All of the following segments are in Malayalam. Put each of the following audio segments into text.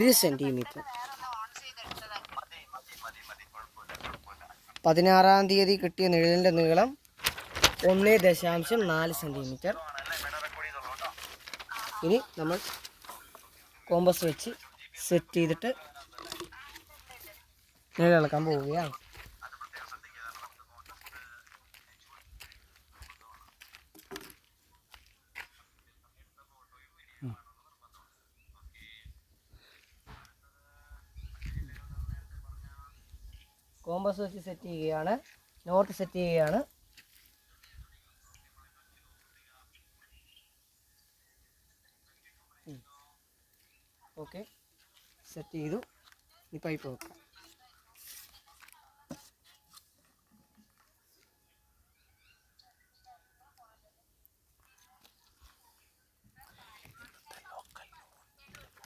1 സെൻറ്റിമീറ്റർ. 16-ാം തീയതി കിട്ടിയ നിഴലിൻ്റെ നീളം 1.4 സെൻറ്റിമീറ്റർ. ഇനി നമ്മൾ കോമ്പസ് വെച്ച് സെറ്റ് ചെയ്തിട്ട് നിഴൽ അളക്കാൻ പോവുകയാണ്. കോമ്പസ് വെച്ച് സെറ്റ് ചെയ്യുകയാണ്. നോട്ട് സെറ്റ് ചെയ്യുകയാണ്. ഓക്കെ, സെറ്റ് ചെയ്തു. ഈ പൈപ്പ് വെക്കാം.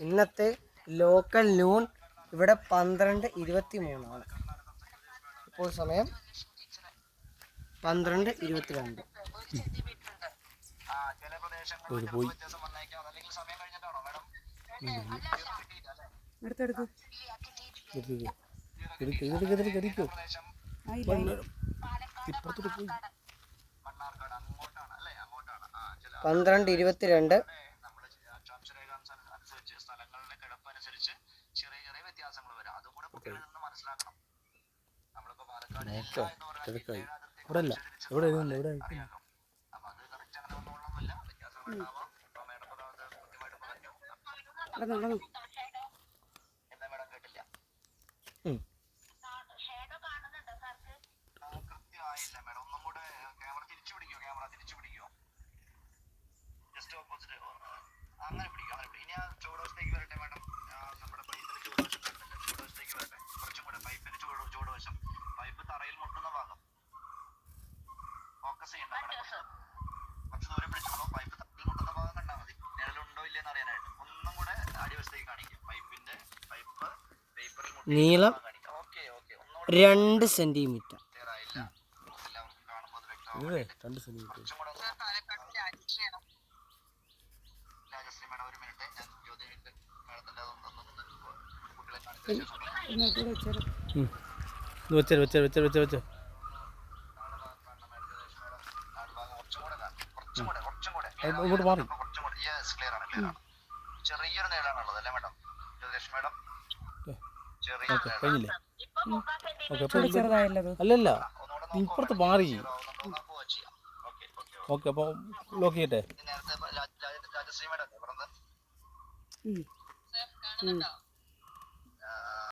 ഇന്നത്തെ ലോക്കൽ നൂൺ ഇവിടെ 12:23 ഇപ്പോൾ സമയം 12:22. പന്ത്രണ്ട് 22. അങ്ങനെ പിടിക്കും. ഇനി ആ ചുവടുവശത്തേക്ക് വരട്ടെ മാഡം. നമ്മുടെ പൈപ്പിന് ചുവടുവശം കണ്ടില്ല, ചുവടുവശത്തേക്ക് വരട്ടെ. കുറച്ചും കൂടെ പൈപ്പിന് ചുവടുവശം, പൈപ്പ് തറയിൽ മുട്ടുന്ന ഭാഗം ഫോക്കസ് ചെയ്യണ്ട മാഡം. കുറച്ച് ദൂരം പിടിച്ചോളൂ. പൈപ്പ് തറയിൽ മുട്ടുന്ന ഭാഗം കണ്ടാൽ മതി. നിഴലുണ്ടോ ഇല്ലെന്ന് അറിയാനായിട്ട്. ഒന്നും കൂടെ അടിവശത്തേക്ക് കാണിക്കും. പൈപ്പിന്റെ പേപ്പറിൽ നീളം 2 സെന്റിമീറ്റർ. എല്ലാവർക്കും കാണുമ്പോൾ അത് വ്യക്തമാവും. 2 സെന്റിമീറ്റർ. രാജശ്രീ മാഡം ഒരു മിനിറ്റ്, ഞാൻ ജ്യോതി മാഡത്തിന്റെ കുട്ടികളെ ചെറിയൊരു നീളാണുള്ളത് അല്ലേ മാഡം? ജ്യോതിഷ് മാഡം അല്ലല്ല, ഇപ്പുറത്ത് മാറി. ഓക്കെ, അപ്പോൾ ലോക്ക് ചെയ്യട്ടെ. നേരത്തെ രാജശ്രീ മാഡം പറഞ്ഞത്